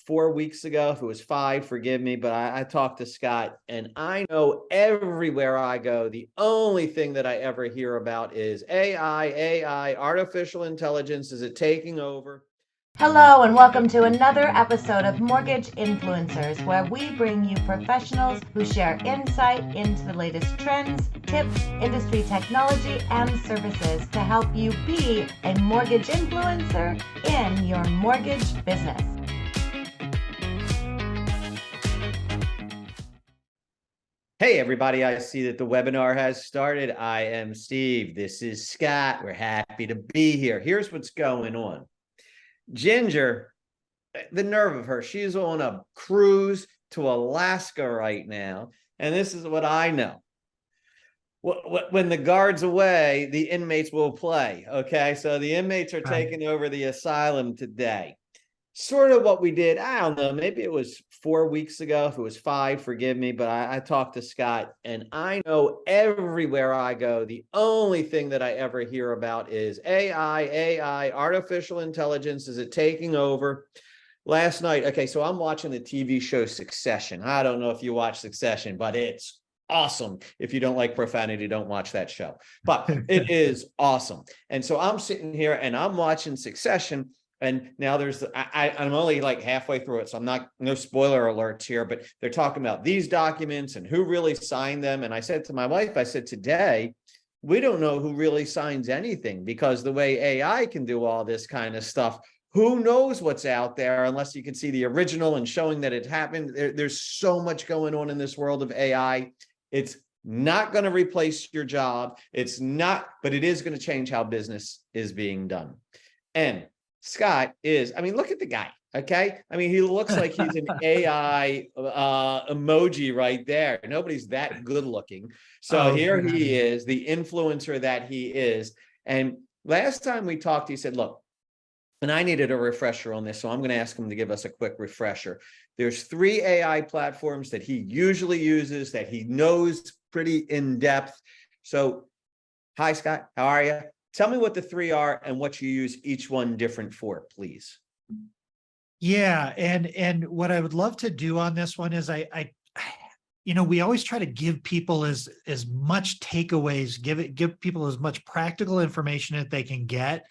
4 weeks ago, if it was 5, forgive me, but I talked to Scott, and I know everywhere I go, the only thing that I ever hear about is AI, artificial intelligence. Is it taking over? Hello, and welcome to another episode of Mortgage Influencers, where we bring you professionals who share insight into the latest trends, tips, industry technology, and services to help you be a mortgage influencer in your mortgage business. Hey, everybody, I see that the webinar has started. I am Steve. This is Scott. We're happy to be here. Here's what's going on. Ginger, the nerve of her, she's on a cruise to Alaska right now. And this is what I know. When the guard's away, the inmates will play. Okay, so the inmates are taking over the asylum today. Sort of what we did, I don't know, maybe it was 4 weeks ago. If it was 5, forgive me, but I talked to Scott, and I know everywhere I go, the only thing that I ever hear about is AI, artificial intelligence. Is it taking over? Last night, okay, so I'm watching the TV show Succession. I don't know if you watch Succession, but it's awesome. If you don't like profanity, don't watch that show. But it is awesome. And so I'm sitting here and I'm watching Succession. And now I'm only like halfway through it, so I'm not, no spoiler alerts here, but they're talking about these documents and who really signed them. And I said to my wife, I said, today, we don't know who really signs anything, because the way AI can do all this kind of stuff, who knows what's out there unless you can see the original and showing that it happened. There's so much going on in this world of AI. It's not going to replace your job. It's not, but it is going to change how business is being done. And Scott is, I mean, look at the guy, okay? I mean, he looks like he's an AI emoji right there. Nobody's that good looking. So here he is, the influencer that he is. And last time we talked, he said, look, and I needed a refresher on this, so I'm going to ask him to give us a quick refresher. There's 3 AI platforms that he usually uses, that he knows pretty in depth. So, hi, Scott, how are you? Tell me what the 3 are and what you use each one different for, please. Yeah, and what I would love to do on this one is we always try to give people as much takeaways, give people as much practical information that they can get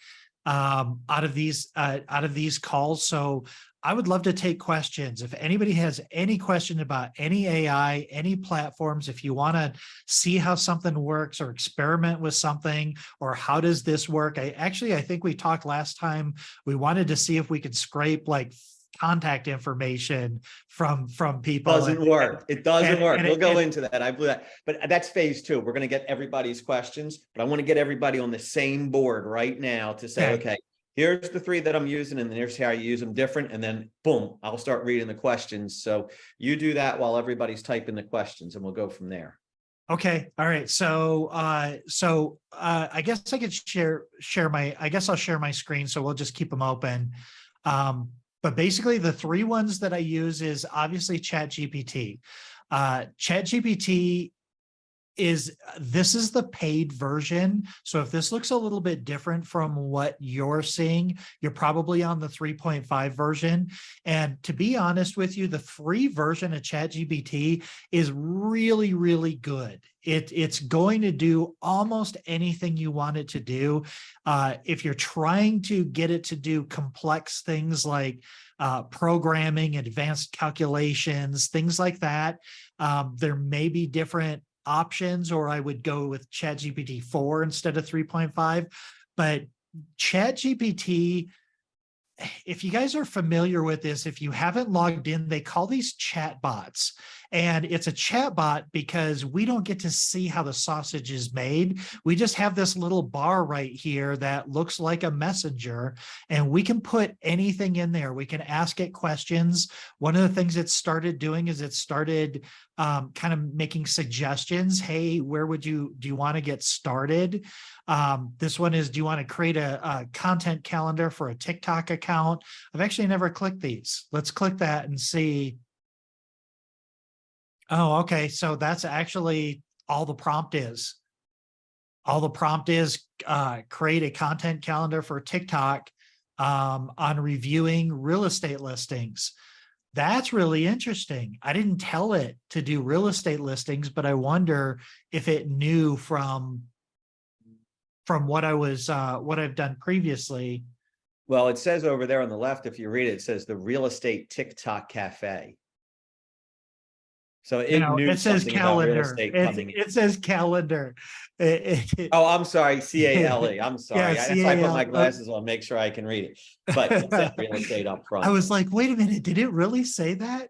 out of these calls. So I would love to take questions. If anybody has any question about any AI, any platforms, if you want to see how something works or experiment with something, or how does this work? I think we talked last time, we wanted to see if we could scrape like contact information from people. Doesn't work. It doesn't work. We'll go into that. I blew that. But that's phase 2. We're going to get everybody's questions, but I want to get everybody on the same board right now to say, okay, here's the 3 that I'm using, and then here's how you use them different. And then boom, I'll start reading the questions. So you do that while everybody's typing the questions, and we'll go from there. Okay. All right. So I guess I could I'll share my screen. So we'll just keep them open. But basically the 3 ones that I use is obviously ChatGPT. ChatGPT this is the paid version. So if this looks a little bit different from what you're seeing, you're probably on the 3.5 version. And to be honest with you, the free version of ChatGPT is really, really good. It's going to do almost anything you want it to do. If you're trying to get it to do complex things like programming, advanced calculations, things like that, there may be different options, or I would go with ChatGPT 4 instead of 3.5. But ChatGPT, if you guys are familiar with this, if you haven't logged in, they call these chatbots. And it's a chatbot because we don't get to see how the sausage is made. We just have this little bar right here that looks like a messenger, and we can put anything in there. We can ask it questions. One of the things it started doing is it started kind of making suggestions. Hey, do you want to get started? This one is, do you want to create a content calendar for a TikTok account? I've actually never clicked these. Let's click that and see. Oh, okay. So that's actually all the prompt is. All the prompt is create a content calendar for TikTok on reviewing real estate listings. That's really interesting. I didn't tell it to do real estate listings, but I wonder if it knew from what I was what I've done previously. Well, it says over there on the left, if you read it, it says the real estate TikTok cafe. So it No, knew it says something about real calendar. estate coming in. It says calendar. Oh, I'm sorry, CALE. I'm sorry. Yeah, That's why I put my CAL. glasses on, make sure I can read it. But it said real estate up front. I was like, wait a minute, did it really say that?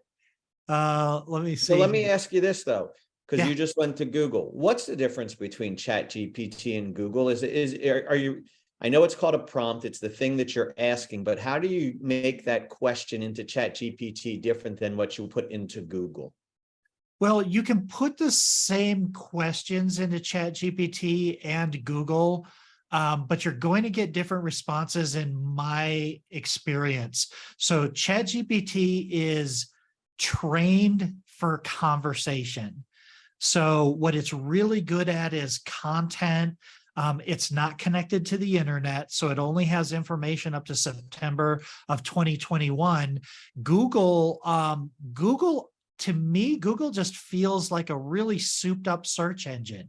Let me see. So let me ask you this though, because Yeah. you just went to Google. What's the difference between ChatGPT and Google? Are you, I know it's called a prompt, it's the thing that you're asking, but how do you make that question into ChatGPT different than what you put into Google? Well, you can put the same questions into ChatGPT and Google, but you're going to get different responses in my experience. So ChatGPT is trained for conversation. So what it's really good at is content. It's not connected to the internet, so it only has information up to September of 2021. Google, to me, Google just feels like a really souped up search engine.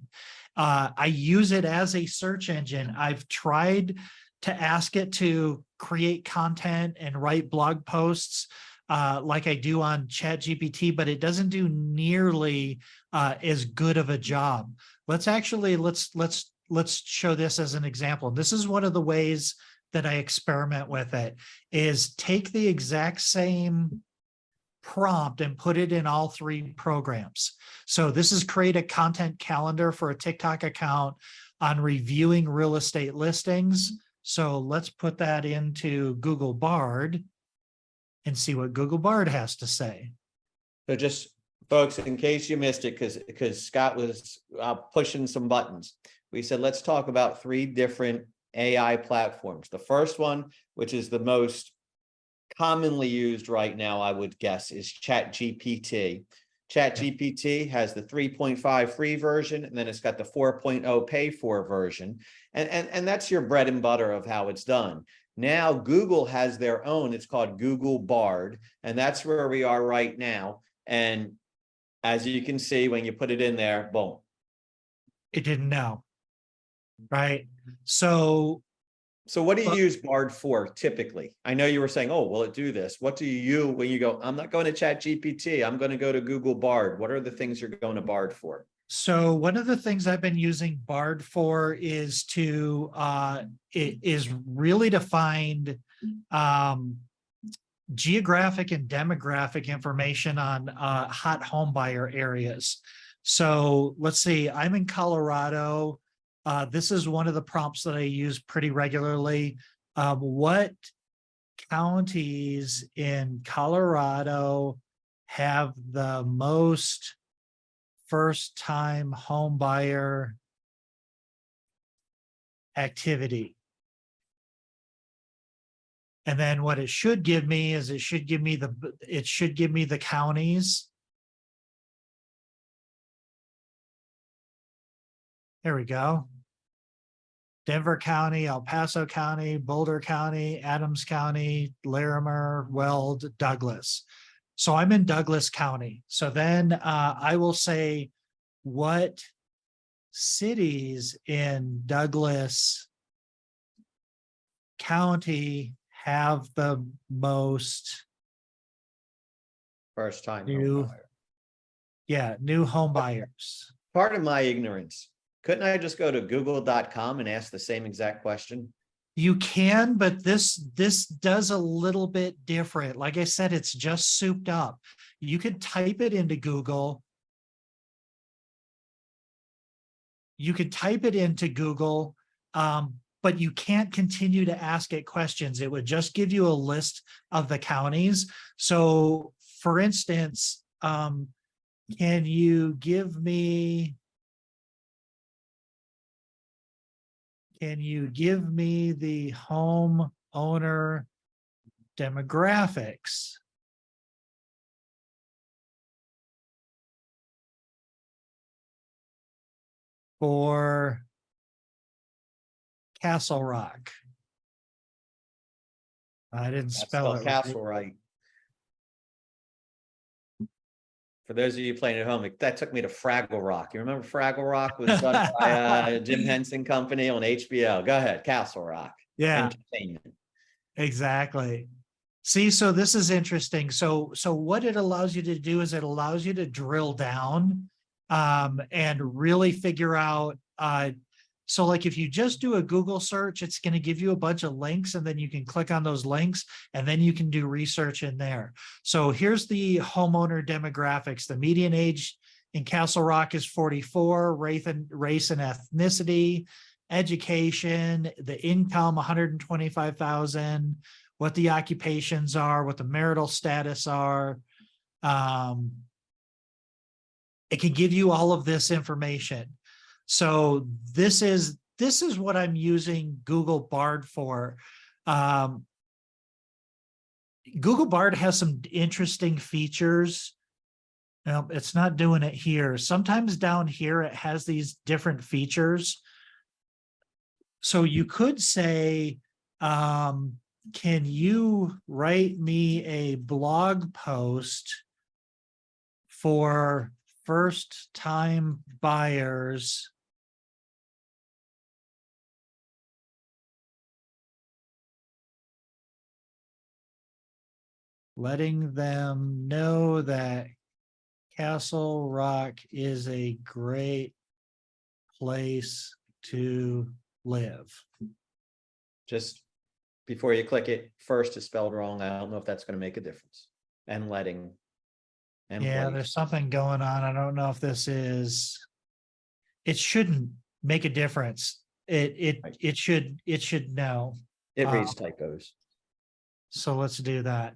I use it as a search engine. I've tried to ask it to create content and write blog posts like I do on ChatGPT, but it doesn't do nearly as good of a job. Let's show this as an example. This is one of the ways that I experiment with it, is take the exact same prompt and put it in all three programs. So this is create a content calendar for a TikTok account on reviewing real estate listings. So let's put that into Google Bard and see what Google Bard has to say. So just folks, in case you missed it, because Scott was pushing some buttons, we said, let's talk about 3 different AI platforms. The first one, which is the most commonly used right now, I would guess, is ChatGPT. ChatGPT has the 3.5 free version, and then it's got the 4.0 pay for version. And that's your bread and butter of how it's done. Now, Google has their own, it's called Google Bard, and that's where we are right now. And as you can see, when you put it in there, boom. It didn't know, right? So what do you use Bard for typically? I know you were saying, oh, will it do this? What do you, when you go, I'm not going to ChatGPT, I'm going to go to Google Bard. What are the things you're going to Bard for? So one of the things I've been using Bard for is to really to find geographic and demographic information on hot home buyer areas. So let's see, I'm in Colorado. This is one of the prompts that I use pretty regularly. What counties in Colorado have the most first-time home buyer activity? And then what it should give me is it should give me the counties. There we go. Denver County, El Paso County, Boulder County, Adams County, Larimer, Weld, Douglas. So I'm in Douglas County. So then I will say, what cities in Douglas County have the most First-time new, home buyer. Yeah, new home buyers? Part of my ignorance. Couldn't I just go to google.com and ask the same exact question? You can, but this does a little bit different. Like I said, it's just souped up. You could type it into Google. But you can't continue to ask it questions. It would just give you a list of the counties. So for instance, can you give me the home owner demographics? For Castle Rock. I didn't spell it Castle right. For those of you playing at home, that took me to Fraggle Rock. You remember Fraggle Rock was done by Jim Henson Company on HBO. Go ahead, Castle Rock. Yeah, Entertainment. exactly. See, so this is interesting. So what it allows you to do is it allows you to drill down and really figure out. So like if you just do a Google search, it's going to give you a bunch of links, and then you can click on those links, and then you can do research in there. So here's the homeowner demographics. The median age in Castle Rock is 44, race and ethnicity, education, the income 125,000, what the occupations are, what the marital status are. It can give you all of this information. So this is what I'm using Google Bard for. Google Bard has some interesting features. Now, it's not doing it here. Sometimes down here, it has these different features. So you could say, can you write me a blog post for first-time buyers letting them know that Castle Rock is a great place to live? Just before you click it, first is spelled wrong. I don't know if that's going to make a difference. Enlightening. Yeah, there's something going on. I don't know if this is. It shouldn't make a difference. It should know. It reads typos. So let's do that.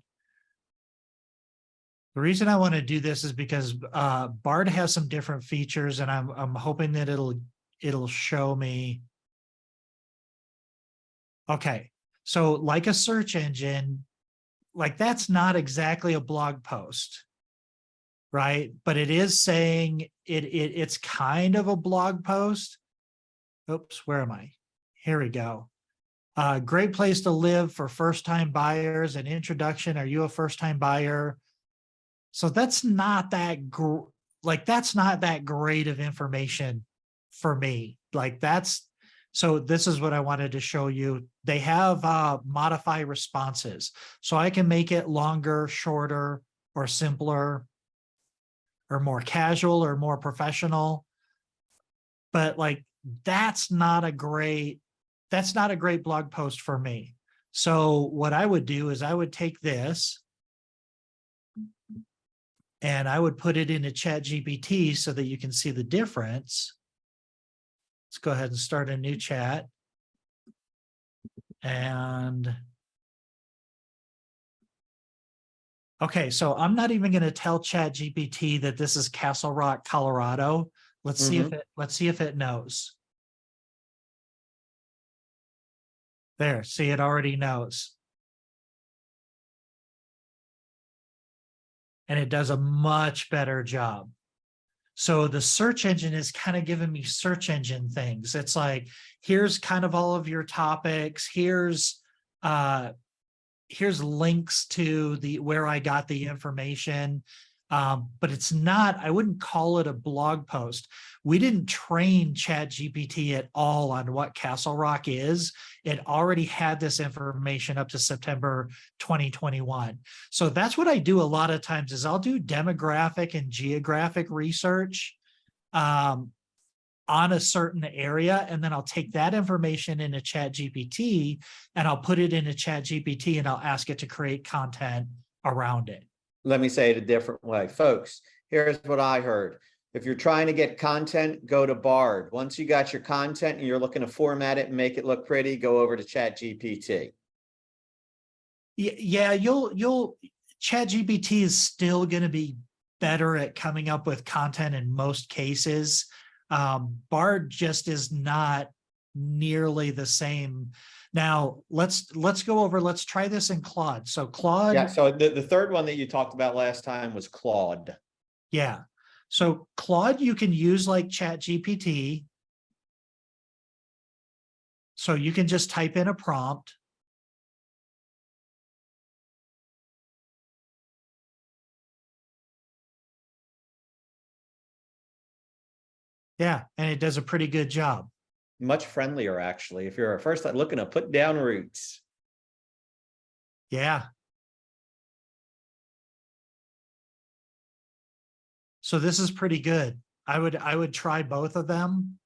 The reason I want to do this is because Bard has some different features, and I'm hoping that it'll show me. Okay, so like a search engine, like that's not exactly a blog post, right? But it is saying it's kind of a blog post. Oops, where am I? Here we go. Great place to live for first-time buyers. An introduction. Are you a first-time buyer? So that's not that that's not that great of information for me. So this is what I wanted to show you. They have modify responses. So I can make it longer, shorter, or simpler, or more casual, or more professional. But like that's not a great blog post for me. So what I would do is I would take this and I would put it into ChatGPT so that you can see the difference. Let's go ahead and start a new chat. And okay, so I'm not even going to tell ChatGPT that this is Castle Rock, Colorado. Let's see if it knows. There, see, it already knows. And it does a much better job. So the search engine is kind of giving me search engine things. It's like, here's kind of all of your topics. Here's links to where I got the information. But it's not, I wouldn't call it a blog post. We didn't train ChatGPT at all on what Castle Rock is. It already had this information up to September 2021. So that's what I do a lot of times is I'll do demographic and geographic research on a certain area, and then I'll take that information into ChatGPT and I'll put it into ChatGPT and I'll ask it to create content around it. Let me say it a different way. Folks, here's what I heard. If you're trying to get content, go to Bard. Once you got your content and you're looking to format it and make it look pretty, go over to ChatGPT. Yeah, ChatGPT is still going to be better at coming up with content in most cases. Bard just is not nearly the same. Now let's try this in Claude. So Claude. Yeah. So the third one that you talked about last time was Claude. Yeah. So Claude, you can use like ChatGPT. So you can just type in a prompt. Yeah, and it does a pretty good job. Much friendlier, actually, if you're first looking to put down roots. Yeah. So this is pretty good. I would try both of them.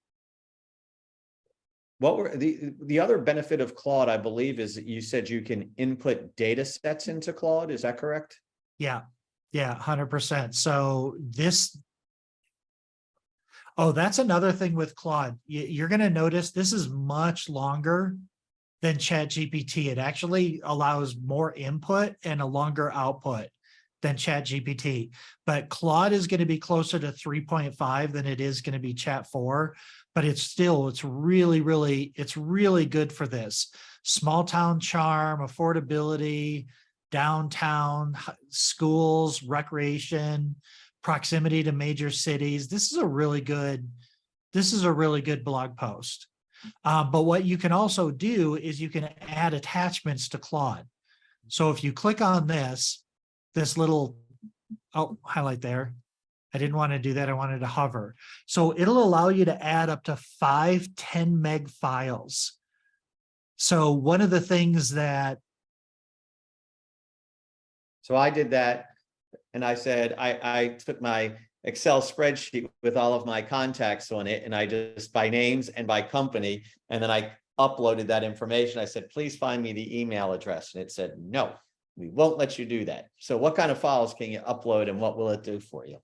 What were the other benefit of Claude, I believe, is that you said you can input data sets into Claude. Is that correct? Yeah. Yeah, 100%. So that's another thing with Claude. You're going to notice this is much longer than ChatGPT. It actually allows more input and a longer output than ChatGPT. But Claude is going to be closer to 3.5 than it is going to be Chat 4. But it's really good for this. Small town charm, affordability, downtown, schools, recreation, proximity to major cities. This is a really good blog post. But what you can also do is you can add attachments to Claude. So if you click on this little highlight there, I didn't want to do that. I wanted to hover. So it'll allow you to add up to 5 10 meg files. So one of the things that. So I did that, and I said, I took my Excel spreadsheet with all of my contacts on it, and I just by names and by company, and then I uploaded that information. I said, please find me the email address. And it said, no, we won't let you do that. So what kind of files can you upload, and what will it do for you?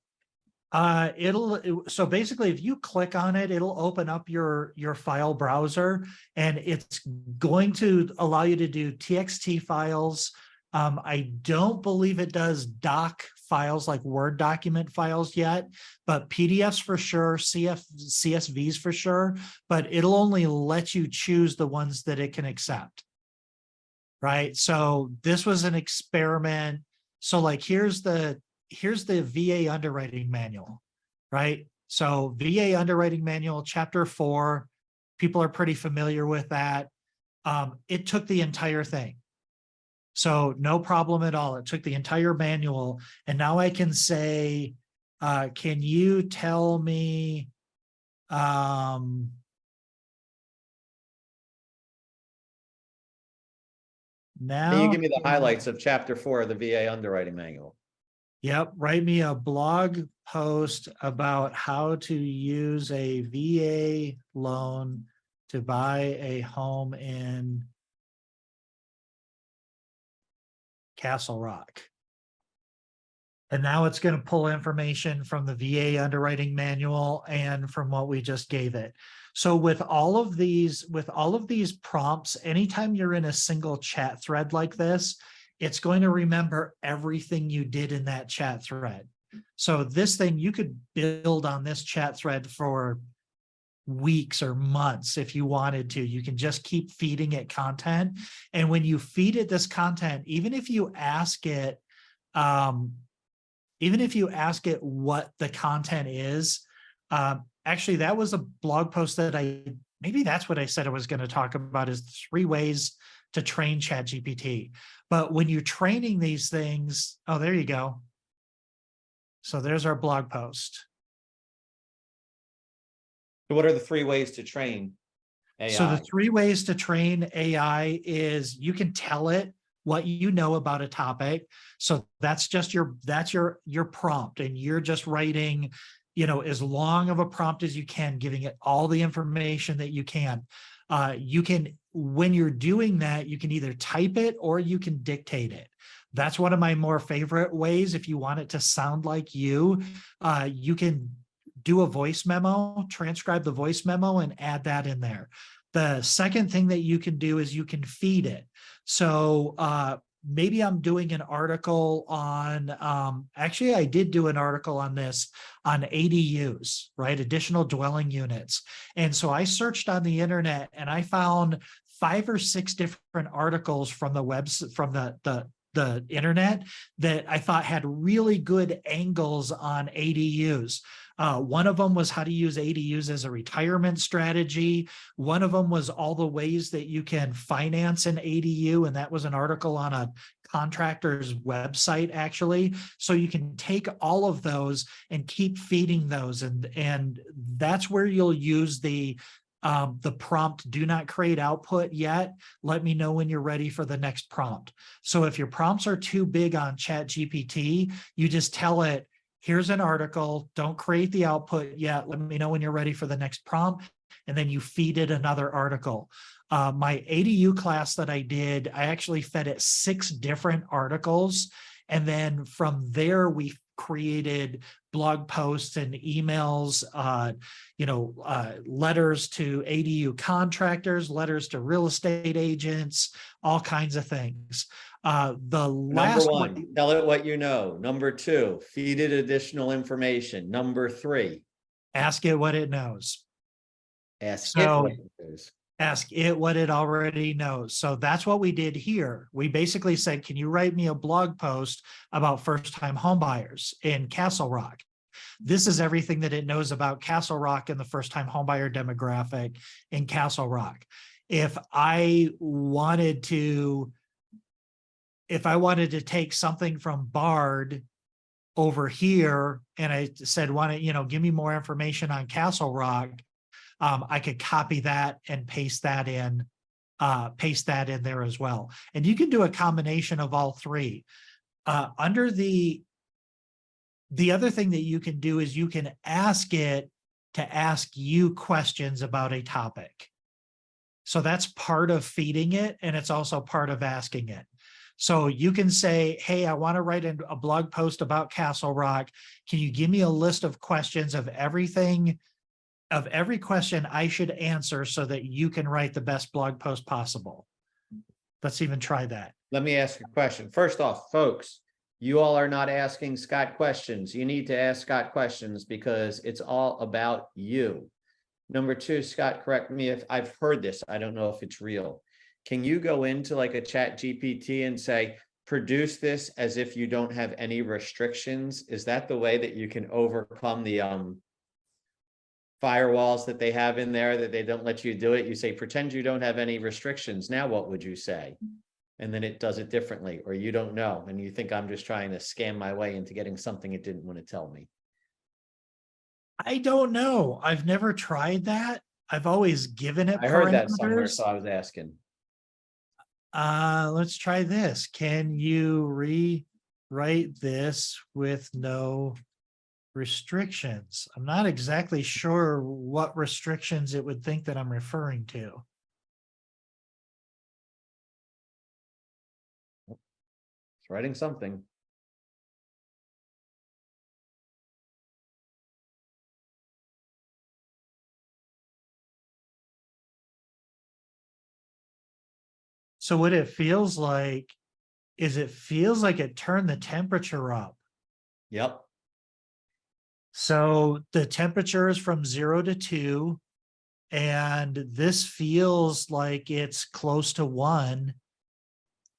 So basically, if you click on it, it'll open up your file browser, and it's going to allow you to do TXT files. I don't believe it does doc files like Word document files yet, but PDFs for sure, CSVs for sure, but it'll only let you choose the ones that it can accept. Right. So this was an experiment. So like, here's the VA underwriting manual, right? So VA underwriting manual, chapter 4, people are pretty familiar with that. It took the entire thing. So no problem at all. It took the entire manual. And now I can say, can you tell me, now Can you give me the highlights of chapter 4 of the VA underwriting manual? Yep. Write me a blog post about how to use a VA loan to buy a home in Castle Rock. And now it's going to pull information from the VA underwriting manual and from what we just gave it. So with all of these prompts, anytime you're in a single chat thread like this, it's going to remember everything you did in that chat thread. So this thing, you could build on this chat thread for weeks or months if you wanted to. You can just keep feeding it content. And when you feed it this content, even if you ask it what the content is, actually, that was a blog post that maybe that's what I said I was going to talk about, is 3 ways to train ChatGPT. But when you're training these things, oh, there you go. So there's our blog post. So what are the 3 ways to train AI? So the 3 ways to train AI is you can tell it what you know about a topic. So that's your prompt, and you're just writing, as long of a prompt as you can, giving it all the information that you can. When you're doing that, you can either type it or you can dictate it. That's one of my more favorite ways. If you want it to sound like you can do a voice memo, transcribe the voice memo, and add that in there. The second thing that you can do is you can feed it. So maybe I'm doing an article on, actually, I did do an article on this, on ADUs, right? Additional dwelling units. And so I searched on the internet and I found 5 or 6 different articles from the the internet that I thought had really good angles on ADUs. One of them was how to use ADUs as a retirement strategy. One of them was all the ways that you can finance an ADU, and that was an article on contractor's website, actually. So you can take all of those and keep feeding those. And that's where you'll use the prompt, do not create output yet. Let me know when you're ready for the next prompt. So if your prompts are too big on ChatGPT, you just tell it, here's an article, don't create the output yet. Let me know when you're ready for the next prompt. And then you feed it another article. My ADU class that I did, I actually fed it 6 different articles. And then from there, we created blog posts and emails, letters to ADU contractors, letters to real estate agents, all kinds of things. The last Number 1, tell it what you know. Number 2, feed it additional information. Number 3, ask it what it knows. Ask it what it knows. Ask it what it already knows. So that's what we did here. We basically said, can you write me a blog post about first-time homebuyers in Castle Rock? This is everything that it knows about Castle Rock and the first-time homebuyer demographic in Castle Rock. If I wanted to take something from Bard over here and I said, give me more information on Castle Rock, I could copy that and paste that in there as well. And you can do a combination of all 3. Under the other thing that you can do is you can ask it to ask you questions about a topic. So that's part of feeding it, and it's also part of asking it. So you can say, hey, I want to write a blog post about Castle Rock. Can you give me a list of questions of every question I should answer so that you can write the best blog post possible? Let's even try that. Let me ask a question. First off, folks, you all are not asking Scott questions. You need to ask Scott questions because it's all about you. Number 2, Scott, correct me if I've heard this. I don't know if it's real. Can you go into like a ChatGPT and say, produce this as if you don't have any restrictions? Is that the way that you can overcome the firewalls that they have in there that they don't let you do it? You say, pretend you don't have any restrictions. Now, what would you say? And then it does it differently, or you don't know. And you think I'm just trying to scam my way into getting something it didn't want to tell me. I don't know. I've never tried that. I've always given it. I heard that somewhere, so I was asking. Let's try this. Can you rewrite this with no restrictions? I'm not exactly sure what restrictions it would think that I'm referring to. It's writing something. So what it feels like is it turned the temperature up. Yep. So the temperature is from 0 to 2, and this feels like it's close to 1.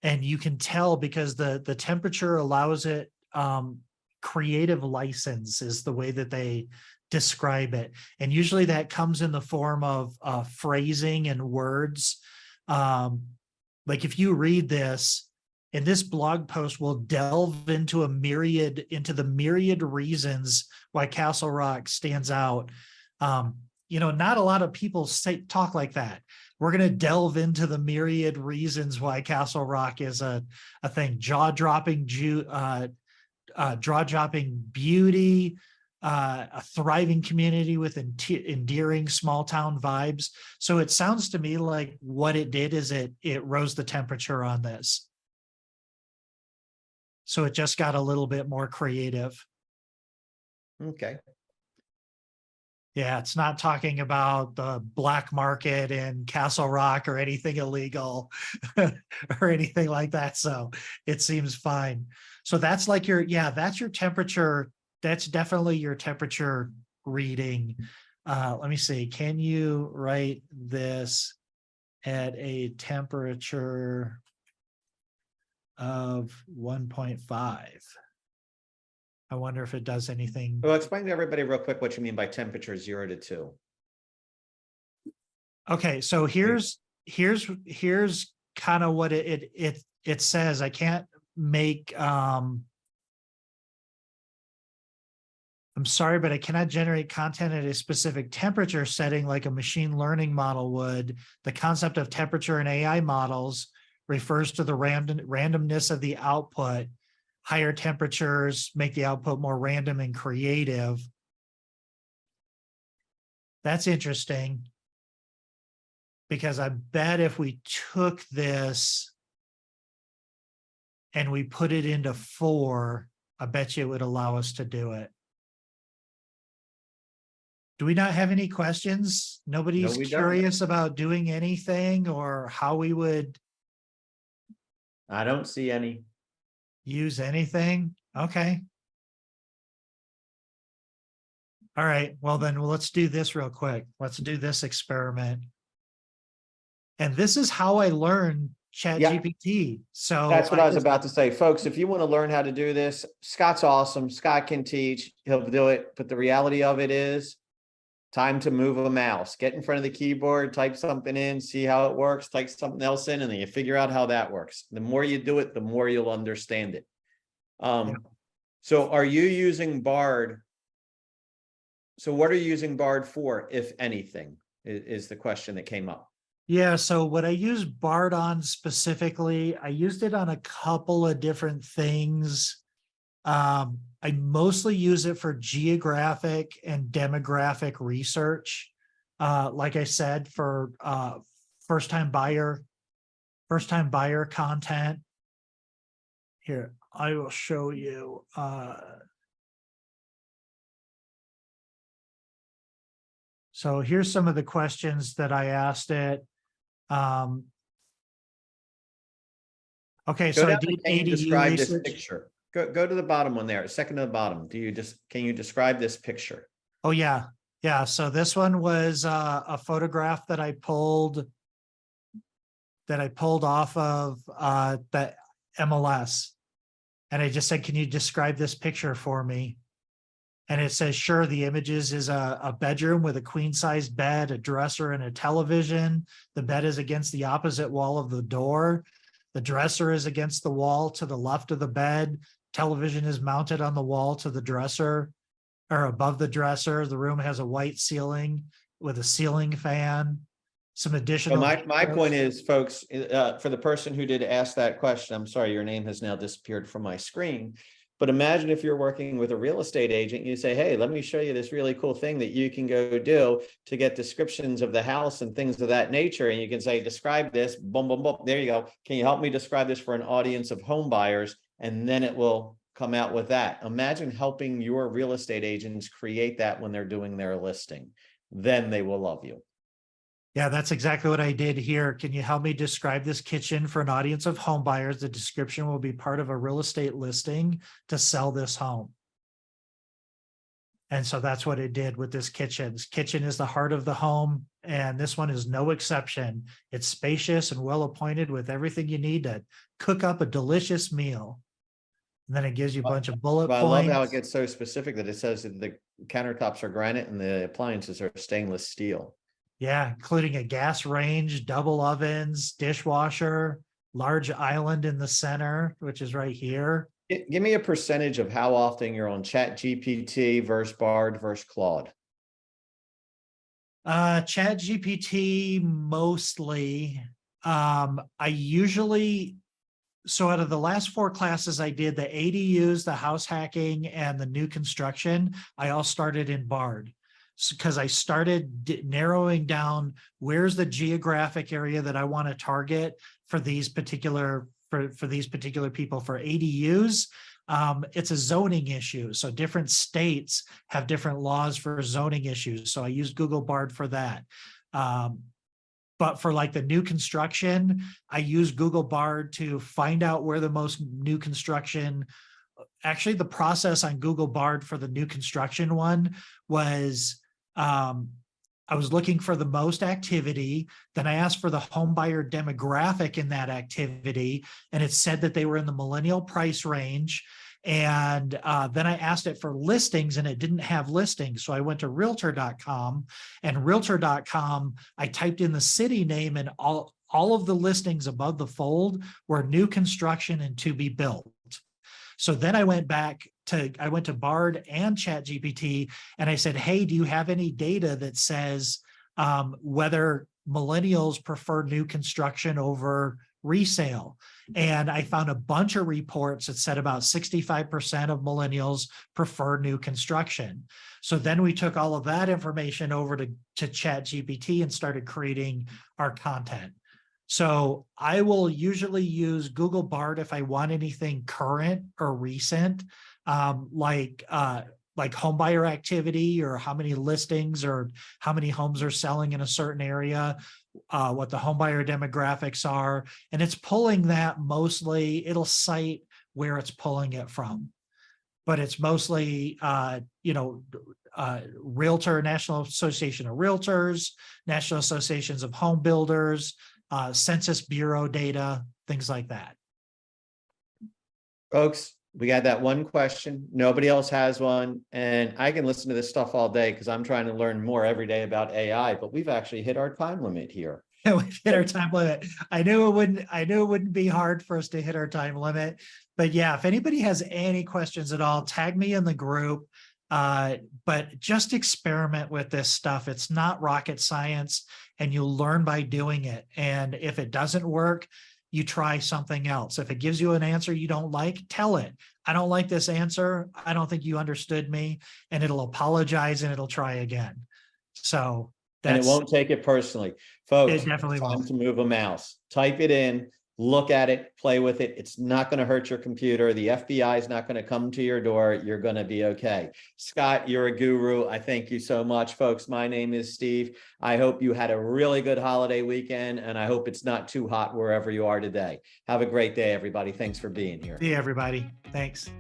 And you can tell because the temperature allows it, creative license is the way that they describe it. And usually that comes in the form of phrasing and words. Like if you read this, and this blog post will delve into the myriad reasons why Castle Rock stands out. Not a lot of people talk like that. We're going to delve into the myriad reasons why Castle Rock is a thing. Jaw-dropping beauty, a thriving community with endearing small town vibes. So it sounds to me like what it did is it rose the temperature on this. So it just got a little bit more creative. Okay. Yeah, it's not talking about the black market in Castle Rock or anything illegal or anything like that. So it seems fine. So that's like that's your temperature. That's definitely your temperature reading. Let me see. Can you write this at a temperature of 1.5? I wonder if it does anything. Well, explain to everybody real quick what you mean by temperature 0 to 2. Okay, so here's kind of what it says. I can't make, I'm sorry, but I cannot generate content at a specific temperature setting like a machine learning model would. The concept of temperature in AI models refers to the randomness of the output. Higher temperatures make the output more random and creative. That's interesting, because I bet if we took this and we put it into 4, I bet you it would allow us to do it. Do we not have any questions? Nobody's we don't. curious about doing anything or how we would I don't see any. use anything? Okay. All right, well then let's do this real quick. Let's do this experiment. And this is how I learned ChatGPT. So That's what I was about to say. Folks, if you want to learn how to do this, Scott's awesome. Scott can teach, he'll do it. But the reality of it is, time to move a mouse. Get in front of the keyboard, type something in, see how it works, type something else in, and then you figure out how that works. The more you do it, the more you'll understand it. So are you using Bard? So what are you using Bard for, if anything, is the question that came up. Yeah, so what I use Bard on specifically, I used it on a couple of different things. I mostly use it for geographic and demographic research. Like I said, for first-time buyer content. Here, I will show you. So here's some of the questions that I asked it. Okay, so I did ADU describe this research. picture. Go to the bottom one there, second to the bottom. Can you describe this picture? Oh yeah. Yeah. So this one was a photograph that I pulled off of the MLS. And I just said, can you describe this picture for me? And it says, sure, the images is a bedroom with a queen size bed, a dresser, and a television. The bed is against the opposite wall of the door. The dresser is against the wall to the left of the bed. Television is mounted on the wall to the dresser or above the dresser. The room has a white ceiling with a ceiling fan. Some additional. So my point is, folks, for the person who did ask that question, I'm sorry, your name has now disappeared from my screen. But imagine if you're working with a real estate agent, you say, hey, let me show you this really cool thing that you can go do to get descriptions of the house and things of that nature. And you can say, describe this, boom, boom, boom. There you go. Can you help me describe this for an audience of home buyers? And then it will come out with that. Imagine helping your real estate agents create that when they're doing their listing. Then they will love you. Yeah, that's exactly what I did here. Can you help me describe this kitchen for an audience of home buyers? The description will be part of a real estate listing to sell this home. And so that's what it did with this kitchen. This kitchen is the heart of the home, and this one is no exception. It's spacious and well appointed with everything you need to cook up a delicious meal. And then it gives you a bunch of bullet points. I love how it gets so specific that it says that the countertops are granite and the appliances are stainless steel. Yeah, including a gas range, double ovens, dishwasher, large island in the center, which is right here. Give me a percentage of how often you're on ChatGPT versus Bard versus Claude. ChatGPT mostly. I usually, so out of the last 4 classes I did, the ADUs, the house hacking, and the new construction, I all started in Bard. Because I started narrowing down where's the geographic area that I want to target for these particular people. For ADUs, it's a zoning issue. So different states have different laws for zoning issues. So I use Google Bard for that. But for like the new construction, I use Google Bard to find out where the most new construction. Actually, the process on Google Bard for the new construction one was I was looking for the most activity. Then I asked for the home buyer demographic in that activity, and it said that they were in the millennial price range. And then I asked it for listings, and it didn't have listings. So I went to realtor.com, and realtor.com, I typed in the city name, and all all of the listings above the fold were new construction and to be built. So then I went to Bard and ChatGPT and I said, hey, do you have any data that says whether millennials prefer new construction over resale? And I found a bunch of reports that said about 65% of millennials prefer new construction. So then we took all of that information over to ChatGPT and started creating our content. So I will usually use Google Bard if I want anything current or recent, like homebuyer activity or how many listings or how many homes are selling in a certain area, what the homebuyer demographics are. And it's pulling that mostly, it'll cite where it's pulling it from. But it's mostly, Realtor, National Association of Realtors, National Associations of Home Builders, Census Bureau data, things like that. Folks, we got that one question. Nobody else has one. And I can listen to this stuff all day because I'm trying to learn more every day about AI, but we've actually hit our time limit here. We've hit our time limit. I knew it wouldn't be hard for us to hit our time limit. But yeah, if anybody has any questions at all, tag me in the group. But just experiment with this stuff. It's not rocket science, and you'll learn by doing it. And if it doesn't work, you try something else. If it gives you an answer you don't like, tell it. I don't like this answer. I don't think you understood me. And it'll apologize and it'll try again. So and it won't take it personally. Folks, it definitely it's time won't. to move a mouse. Type it in, look at it, play with it. It's not going to hurt your computer. The FBI is not going to come to your door. You're going to be okay. Scott, you're a guru. I thank you so much, folks. My name is Steve. I hope you had a really good holiday weekend, and I hope it's not too hot wherever you are today. Have a great day, everybody. Thanks for being here. See you, everybody. Thanks.